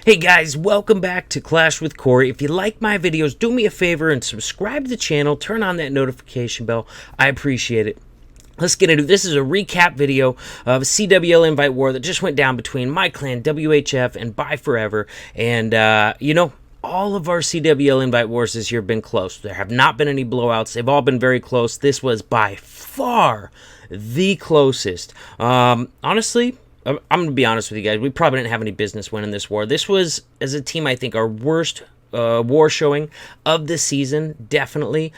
Hey guys, welcome back to Clash with Cory. If you like my videos, do me a favor and subscribe to the channel. Turn on that notification bell. I appreciate it. Let's get into it. This is a recap video of a CWL invite war that just went down between my clan, WHF, and BYEFOREVER. And, all of our CWL invite wars this year have been close. There have not been any blowouts. They've all been very close. This was by far the closest. Honestly, I'm going to be honest with you guys. We probably didn't have any business winning this war. This was, as a team, I think, our worst war showing of the season. Definitely.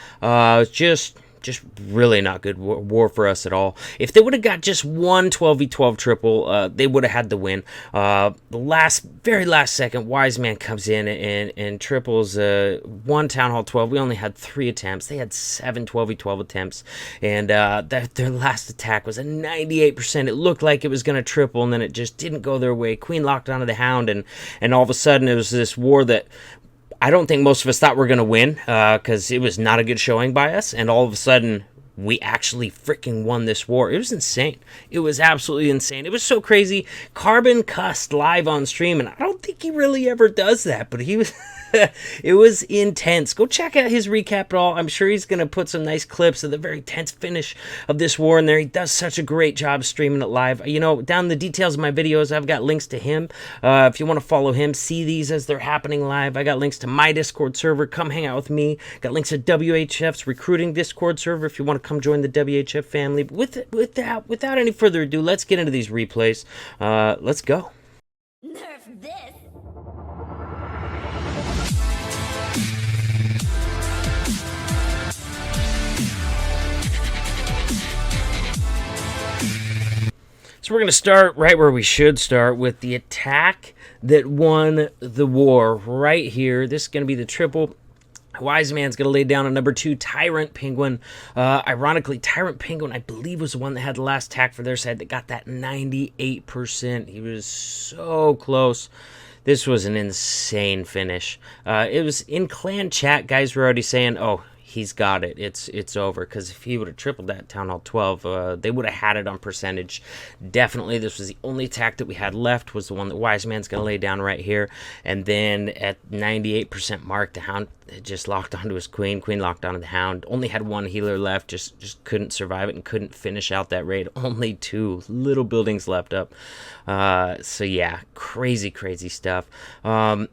Just really not good war for us at all. If they would have got just one 12v12 triple, they would have had the win. The very last second, Wiseman comes in and triples one Town Hall 12. We only had 3 attempts. They had 7 12v12 attempts, and their last attack was a 98%. It looked like it was going to triple, and then it just didn't go their way. Queen locked onto the Hound, and all of a sudden it was this war that I don't think most of us thought we were going to win, because it was not a good showing by us, and all of a sudden, we actually freaking won this war. It was insane. It was absolutely insane. It was so crazy. Carbon cussed live on stream, and I don't think he really ever does that, but he was... It was intense. Go check out his recap at all. I'm sure he's going to put some nice clips of the very tense finish of this war in there. He does such a great job streaming it live. You know, down in the details of my videos, I've got links to him. If you want to follow him, see these as they're happening live. I got links to my Discord server. Come hang out with me. Got links to WHF's recruiting Discord server if you want to come join the WHF family. Without any further ado, let's get into these replays. Let's go. Nerf this. So we're going to start right where we should start, with the attack that won the war right here. This is going to be the triple. Wiseman's going to lay down a number 2, Tyrant Penguin. Ironically, Tyrant Penguin, I believe, was the one that had the last attack for their side that got that 98%. He was so close. This was an insane finish. It was in clan chat. Guys were already saying, oh, he's got it. It's over. Because if he would have tripled that Town Hall 12, they would have had it on percentage. Definitely, this was the only attack that we had left, was the one that Wiseman's going to lay down right here. And then at 98% mark, the Hound just locked onto his Queen. Queen locked onto the Hound. Only had 1 healer left. Just couldn't survive it and couldn't finish out that raid. Only 2 little buildings left up. So yeah, crazy stuff. God,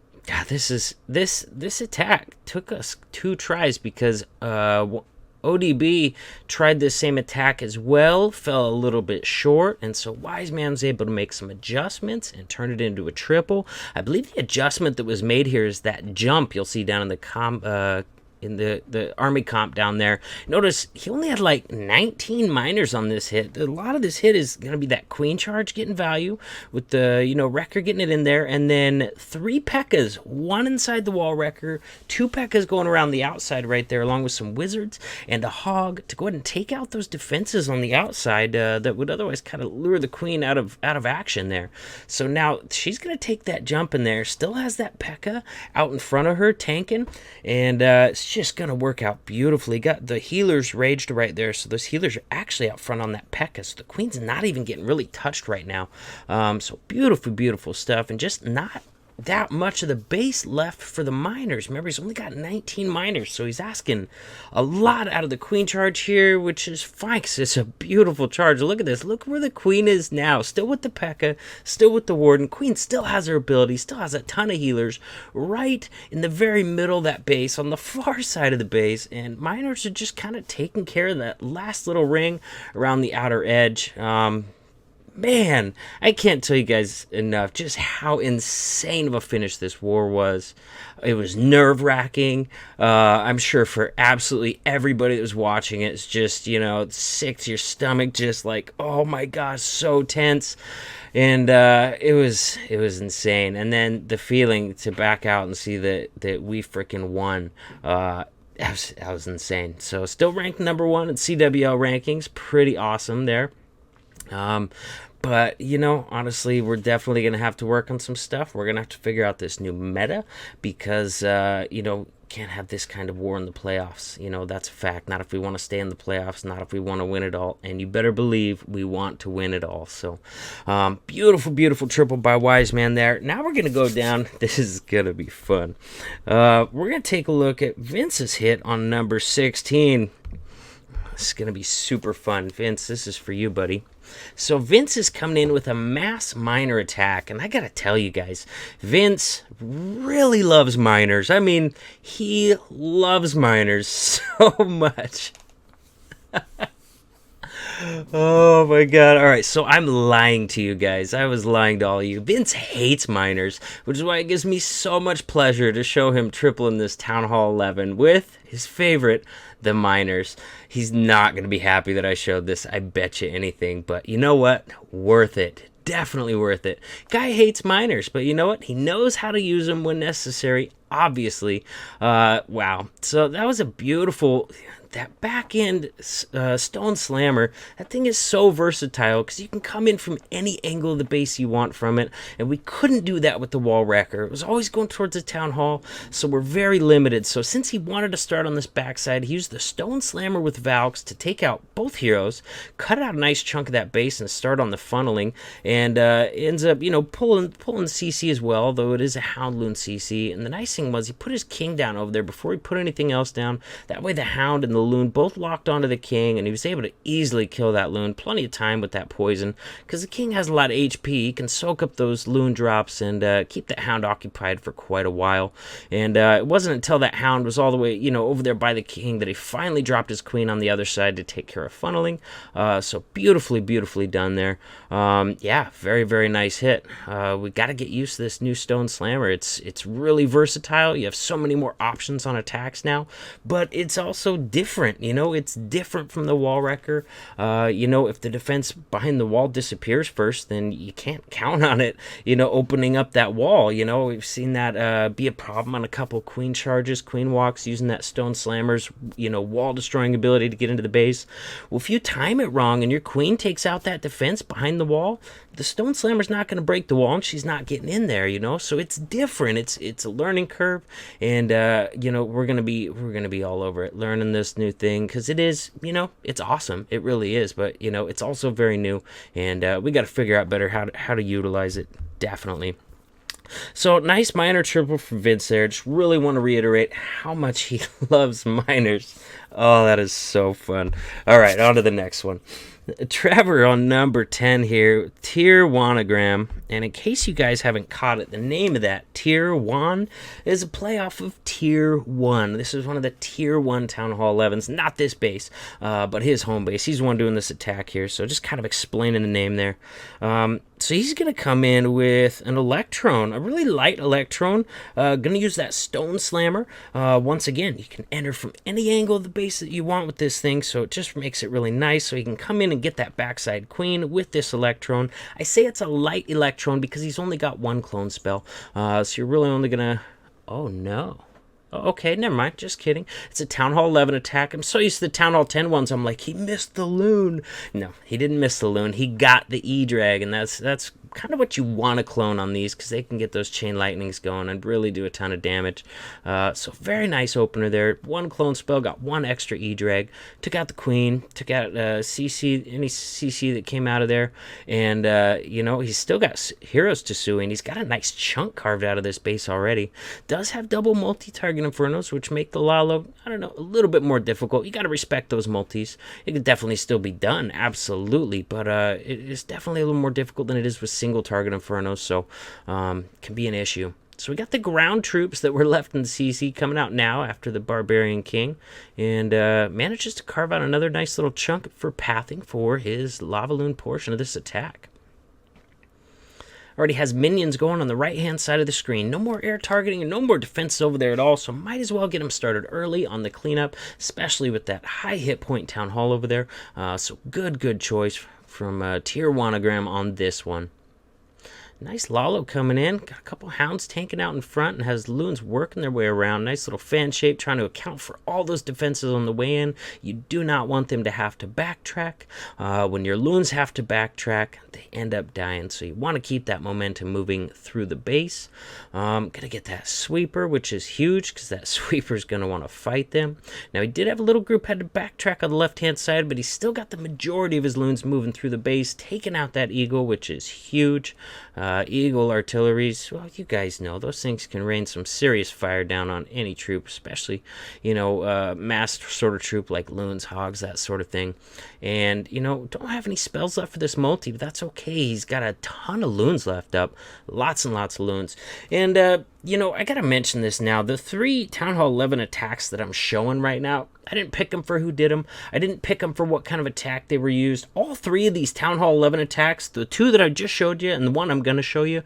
this attack took us 2 tries because ODB tried this same attack as well, fell a little bit short, and so Wiseman was able to make some adjustments and turn it into a triple. I believe the adjustment that was made here is that jump you'll see down in the the army comp down there. Notice he only had like 19 miners on this hit. A lot of this hit is going to be that Queen charge getting value with the, Wrecker getting it in there, and then 3 P.E.K.K.A.s, 1 inside the wall Wrecker, 2 P.E.K.K.A.s going around the outside right there, along with some wizards and a hog to go ahead and take out those defenses on the outside that would otherwise kind of lure the Queen out of action there. So now she's going to take that jump in there, still has that P.E.K.K.A. out in front of her tanking, and it's just gonna work out beautifully. Got the healers raged right there, so those healers are actually out front on that P.E.K.K.A. So the Queen's not even getting really touched right now. So beautiful stuff, and just not that much of the base left for the miners. Remember, he's only got 19 miners, so he's asking a lot out of the Queen charge here, which is fine because it's a beautiful charge. Look at this. Look where the Queen is now. Still with the P.E.K.K.A., still with the Warden. Queen still has her ability, still has a ton of healers right in the very middle of that base, on the far side of the base, and miners are just kind of taking care of that last little ring around the outer edge. Man, I can't tell you guys enough just how insane of a finish this war was. It was nerve-wracking. I'm sure for absolutely everybody that was watching it, it's just, it's sick to your stomach, just like, oh my gosh, so tense. And it was insane. And then the feeling to back out and see that we freaking won, that was insane. So still ranked number 1 in CWL rankings. Pretty awesome there. But, honestly, we're definitely going to have to work on some stuff. We're going to have to figure out this new meta because, can't have this kind of war in the playoffs. You know, that's a fact. Not if we want to stay in the playoffs, not if we want to win it all. And you better believe we want to win it all. So, beautiful, beautiful triple by Wiseman there. Now we're going to go down. This is going to be fun. We're going to take a look at Vince's hit on number 16. This is going to be super fun. Vince, this is for you, buddy. So Vince is coming in with a mass minor attack, and I gotta tell you guys, Vince really loves minors. I mean, he loves minors so much. Oh my god. All right, so I'm lying to you guys. I was lying to all of you. Vince hates minors, which is why it gives me so much pleasure to show him triple in this Town Hall 11 with his favorite, the minors. He's not going to be happy that I showed this, I bet you anything. But you know what? Worth it. Definitely worth it. Guy hates minors, but you know what? He knows how to use them when necessary, obviously. Wow. So that was a beautiful... That back end stone slammer, that thing is so versatile because you can come in from any angle of the base you want from it, and we couldn't do that with the wall wrecker. It was always going towards the town hall, so we're very limited. So since he wanted to start on this backside, he used the stone slammer with Valks to take out both heroes, cut out a nice chunk of that base and start on the funneling, and ends up, you know, pulling CC as well, though it is a Houndloon CC. And the nice thing was he put his king down over there before he put anything else down. That way the Hound and the Loon both locked onto the king, and he was able to easily kill that Loon. Plenty of time with that poison, because the king has a lot of HP. He can soak up those Loon drops and keep that Hound occupied for quite a while. And it wasn't until that Hound was all the way, you know, over there by the king that he finally dropped his queen on the other side to take care of funneling. So beautifully, beautifully done there. Yeah, very, very nice hit. We got to get used to this new stone slammer. It's really versatile. You have so many more options on attacks now, but it's also different. You know, it's different from the wall wrecker. You know, if the defense behind the wall disappears first, then you can't count on it, you know, opening up that wall. You know, we've seen that be a problem on a couple queen charges, queen walks, using that stone slammer's, you know, wall destroying ability to get into the base. Well, if you time it wrong and your queen takes out that defense behind the wall, the stone slammer's not going to break the wall, and she's not getting in there, you know. So it's different. It's a learning curve, and you know, we're gonna be all over it, learning this new thing, because it is, you know, it's awesome. It really is. But you know, it's also very new, and we got to figure out better how to utilize it. Definitely. So nice minor triple from Vince there. Just really want to reiterate how much he loves minors. Oh, that is so fun. All right, on to the next one. Trevor on number 10 here, Tier Wanagram. And in case you guys haven't caught it, the name of that, Tier 1, is a playoff of Tier 1. This is one of the Tier 1 Town Hall 11s. Not this base, but his home base. He's the one doing this attack here, so just kind of explaining the name there. So he's going to come in with an Electron, a really light Electron. Going to use that Stone Slammer. Once again, you can enter from any angle of the base that you want with this thing, so it just makes it really nice. So he can come in and get that backside queen with this Electron. I say it's a light Electron because he's only got one clone spell. So you're really only going to... Oh, no. Okay, never mind. Just kidding. It's a Town Hall 11 attack. I'm so used to the Town Hall 10 ones. I'm like, he missed the Loon. No, he didn't miss the Loon. He got the E-Drag, and that's kind of what you want to clone on these, because they can get those chain lightnings going and really do a ton of damage. So very nice opener there. One clone spell, got one extra E-Drag. Took out the queen, took out CC, any CC that came out of there. And, you know, he's still got heroes to sue, and he's got a nice chunk carved out of this base already. Does have double multi-target Infernos, which make the Lalo, I don't know, a little bit more difficult. You got to respect those multis. It could definitely still be done, absolutely, but it is definitely a little more difficult than it is with single target Infernos, so can be an issue. So we got the ground troops that were left in the CC coming out now after the Barbarian King, and manages to carve out another nice little chunk for pathing for his Lava Loon portion of this attack. Already has minions going on the right-hand side of the screen. No more air targeting and no more defense over there at all, so might as well get him started early on the cleanup, especially with that high hit point Town Hall over there. So good choice from Tier Wanagram on this one. Nice Lalo coming in. Got a couple hounds tanking out in front and has loons working their way around. Nice little fan shape trying to account for all those defenses on the way in. You do not want them to have to backtrack. When your loons have to backtrack, they end up dying. So you want to keep that momentum moving through the base. Going to get that sweeper, which is huge because that sweeper is going to want to fight them. Now, he did have a little group had to backtrack on the left-hand side, but he's still got the majority of his loons moving through the base, taking out that eagle, which is huge. Eagle artilleries, well, you guys know those things can rain some serious fire down on any troop, especially, massed sort of troop like loons, hogs, that sort of thing. And, don't have any spells left for this multi, but that's okay. He's got a ton of loons left up, lots and lots of loons. And, I gotta mention this now. The 3 Town Hall 11 attacks that I'm showing right now, I didn't pick them for who did them. I didn't pick them for what kind of attack they were used. All 3 of these Town Hall 11 attacks, the 2 that I just showed you and the one I'm going to show you,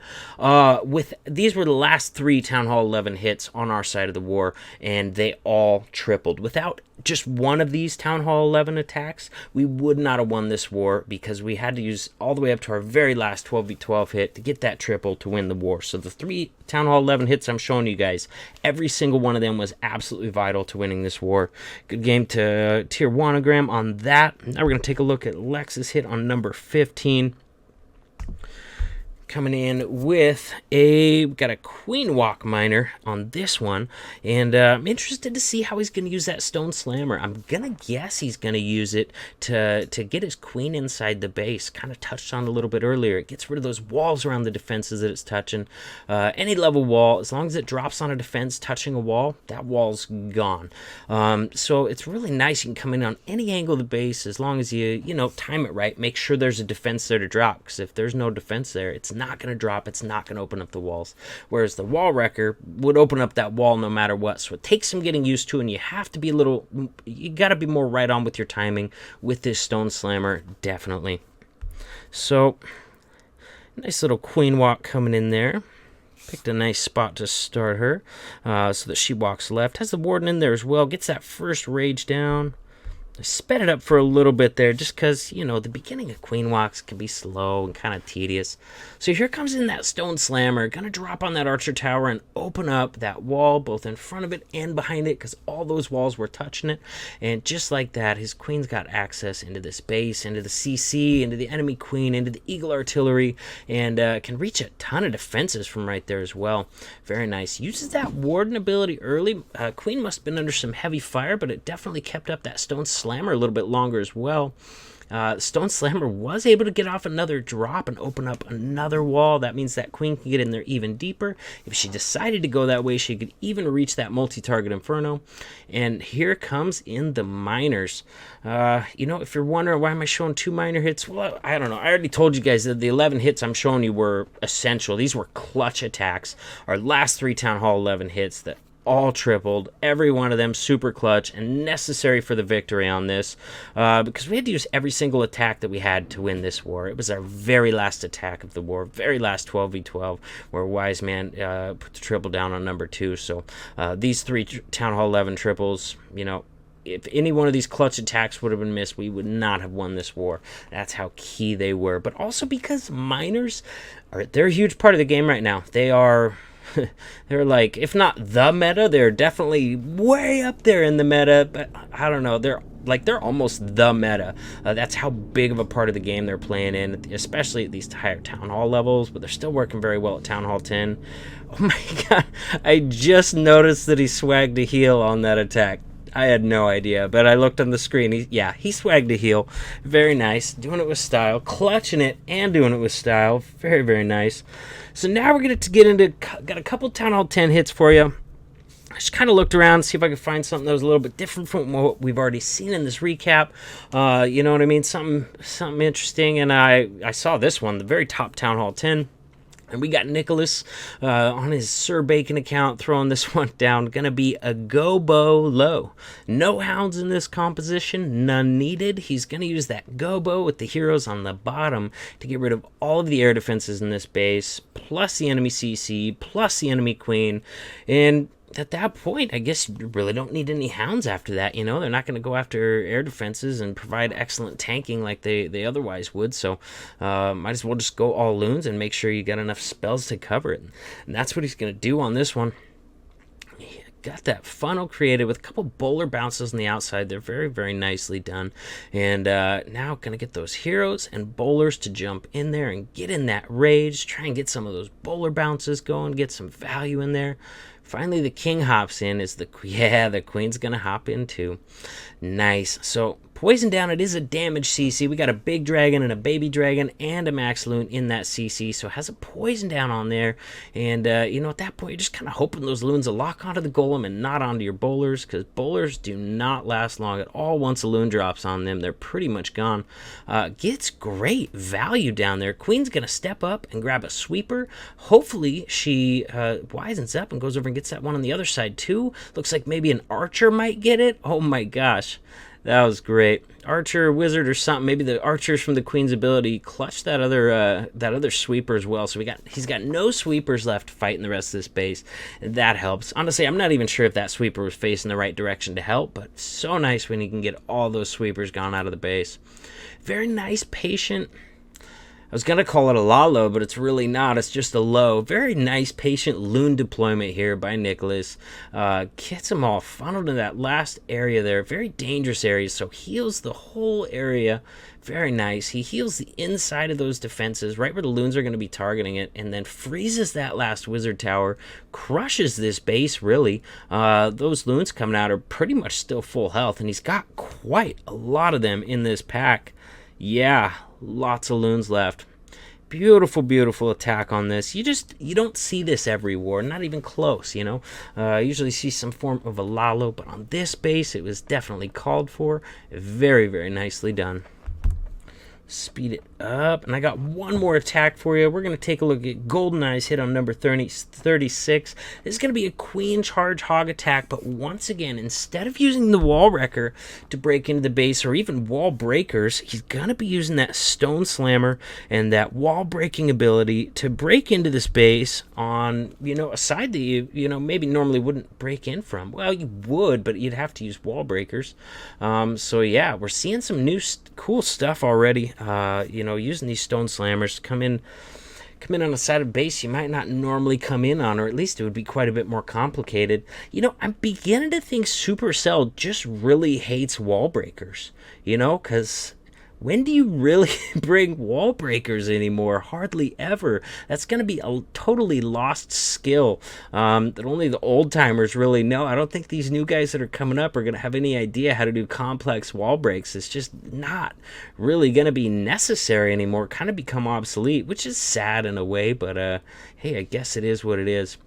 these were the last 3 Town Hall 11 hits on our side of the war, and they all tripled. Without just one of these Town Hall 11 attacks, we would not have won this war because we had to use all the way up to our very last 12v12 hit to get that triple to win the war. So the 3 Town Hall 11 hits I'm showing you guys, every single one of them was absolutely vital to winning this war. Good game to tier 1ogram on that. Now we're going to take a look at Lexus hit on number 15. Coming in with got a Queen Walk miner on this one, and I'm interested to see how he's going to use that Stone Slammer. I'm going to guess he's going to use it to get his queen inside the base. Kind of touched on a little bit earlier. It gets rid of those walls around the defenses that it's touching. Any level wall, as long as it drops on a defense touching a wall, that wall's gone. So it's really nice. You can come in on any angle of the base as long as you time it right. Make sure there's a defense there to drop, because if there's no defense there, it's not going to drop. It's not going to open up the walls. Whereas the wall wrecker would open up that wall no matter what. So it takes some getting used to, and you have to be you got to be more right on with your timing with this Stone Slammer, definitely. So, nice little Queen Walk coming in there. Picked a nice spot to start her so that she walks left. Has the Warden in there as well. Gets that first rage down. I sped it up for a little bit there just because, the beginning of Queen Walks can be slow and kind of tedious. So here comes in that Stone Slammer, going to drop on that Archer Tower and open up that wall both in front of it and behind it because all those walls were touching it. And just like that, his Queen's got access into this base, into the CC, into the enemy Queen, into the Eagle Artillery, and can reach a ton of defenses from right there as well. Very nice. Uses that Warden ability early. Queen must have been under some heavy fire, but it definitely kept up that Stone Slammer a little bit longer as well. Stone Slammer was able to get off another drop and open up another wall. That means that Queen can get in there even deeper. If she decided to go that way, she could even reach that multi-target Inferno. And here comes in the miners. If you're wondering why am I showing 2 miner hits, well, I don't know. I already told you guys that the 11 hits I'm showing you were essential. These were clutch attacks. Our last 3 Town Hall 11 hits that all tripled, every one of them super clutch and necessary for the victory on this, because we had to use every single attack that we had to win this war. It was our very last attack of the war, very last 12v12, where Wiseman put the triple down on number 2. So these 3 Town Hall 11 triples, if any one of these clutch attacks would have been missed, we would not have won this war. That's how key they were. But also because miners, they're a huge part of the game right now. They're like, if not the meta, they're definitely way up there in the meta, but I don't know, they're almost the meta. That's how big of a part of the game they're playing in, especially at these higher Town Hall levels, but they're still working very well at Town Hall 10. Oh my god, I just noticed that he swagged a heal on that attack. I had no idea, but I looked on the screen. He swagged a heal. Very nice. Doing it with style. Clutching it and doing it with style. Very, very nice. So now we're going to get into... Got a couple Town Hall 10 hits for you. I just kind of looked around, see if I could find something that was a little bit different from what we've already seen in this recap. You know what I mean? Something interesting. And I saw this one, the very top Town Hall 10. And we got Nikolas on his Sir Bacon account throwing this one down. Going to be a Gobo low. No hounds in this composition. None needed. He's going to use that Gobo with the heroes on the bottom to get rid of all of the air defenses in this base, plus the enemy CC, plus the enemy Queen. And at that point, I guess you really don't need any hounds after that. You know, they're not going to go after air defenses and provide excellent tanking like they otherwise would. So might as well just go all loons and make sure you got enough spells to cover it. And that's what he's going to do on this one. Got that funnel created with a couple bowler bounces on the outside. They're very, very nicely done. And now going to get those heroes and bowlers to jump in there and get in that rage. Try and get some of those bowler bounces going. Get some value in there. Finally, the king hops in. The queen's going to hop in too. Nice. So poison down, it is a damage CC. We got a big dragon and a baby dragon and a max loon in that CC. So it has a poison down on there. And, you know, at that point, you're just kind of hoping those loons will lock onto the golem and not onto your bowlers, because bowlers do not last long at all once a loon drops on them. They're pretty much gone. Gets great value down there. Queen's going to step up and grab a sweeper. Hopefully, she wisens up and goes over and gets that one on the other side, too. Looks like maybe an archer might get it. Oh, my gosh. That was great. Archer, wizard, or something. Maybe the archers from the queen's ability clutch that other sweeper as well. So he's got no sweepers left to fight in the rest of this base. That helps. Honestly, I'm not even sure if that sweeper was facing the right direction to help, but so nice when you can get all those sweepers gone out of the base. Very nice, patient. I was going to call it a Lalo, but it's really not. It's just a low. Very nice, patient loon deployment here by Nikolas. Gets them all funneled in that last area there. Very dangerous area, so heals the whole area. Very nice. He heals the inside of those defenses, right where the loons are going to be targeting it, and then freezes that last wizard tower. Crushes this base, really. Those loons coming out are pretty much still full health, and he's got quite a lot of them in this pack. Yeah, lots of loons left. Beautiful, beautiful attack on this. You don't see this every war, not even close, you know. Usually see some form of a Lalo, but on this base, it was definitely called for. Very, very nicely done. Speed it up, and I got one more attack for you. We're going to take a look at GoldenEye's hit on number 36. This is going to be a queen charge hog attack, but once again, instead of using the wall wrecker to break into the base or even wall breakers, he's going to be using that stone slammer and that wall breaking ability to break into this base on, you know, a side that you know, maybe normally wouldn't break in from. Well, you would, but you'd have to use wall breakers. So yeah, we're seeing some new cool stuff already. You know, using these stone slammers to come in on a side of base you might not normally come in on, or at least it would be quite a bit more complicated. You know, I'm beginning to think Supercell just really hates wall breakers, you know, because when do you really bring wall breakers anymore? Hardly ever. That's going to be a totally lost skill that only the old timers really know. I don't think these new guys that are coming up are going to have any idea how to do complex wall breaks. It's just not really going to be necessary anymore. Kind of become obsolete, which is sad in a way, but hey, I guess it is what it is.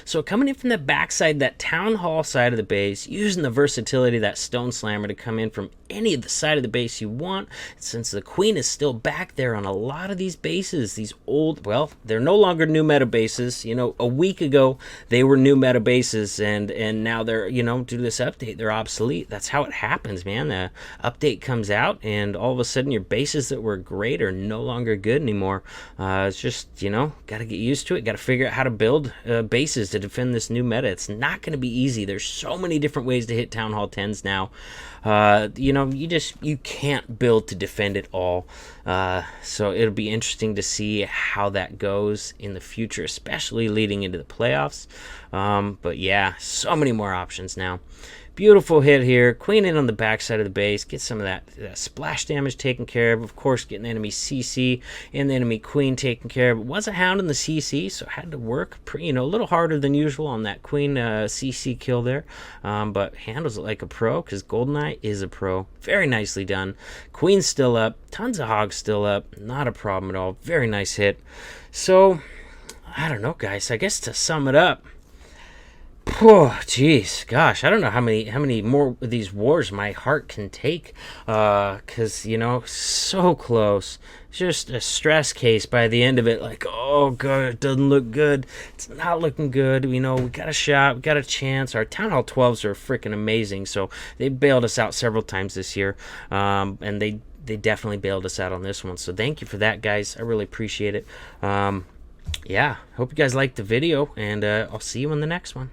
So coming in from the backside, that town hall side of the base, using the versatility of that stone slammer to come in from any of the side of the base you want. Since the queen is still back there on a lot of these bases, these old, well, they're no longer new meta bases. You know, a week ago they were new meta bases, and now they're, you know, due to this update, they're obsolete. That's how it happens, man. The update comes out and all of a sudden your bases that were great are no longer good anymore. It's just, you know, got to get used to it. Got to figure out how to build bases to defend this new meta. It's not going to be easy. There's so many different ways to hit Town Hall 10s now. You know, you can't build to defend it all. So it'll be interesting to see how that goes in the future, especially leading into the playoffs. But yeah, so many more options now. Beautiful hit here. Queen in on the backside of the base. Get some of that splash damage taken care of. Of course, getting the enemy CC and the enemy queen taken care of. It was a hound in the CC, so it had to work, you know, a little harder than usual on that queen CC kill there. But handles it like a pro, because GoldenEye is a pro. Very nicely done. Queen's still up. Tons of hogs still up. Not a problem at all. Very nice hit. So, I don't know, guys. I guess to sum it up, oh, jeez, gosh, I don't know how many more of these wars my heart can take, because, you know, so close. Just a stress case by the end of it, like, oh, God, it doesn't look good. It's not looking good. You know, we got a shot, we got a chance. Our Town Hall 12s are freaking amazing, so they bailed us out several times this year, and they definitely bailed us out on this one, so thank you for that, guys. I really appreciate it. Yeah, hope you guys liked the video, and I'll see you in the next one.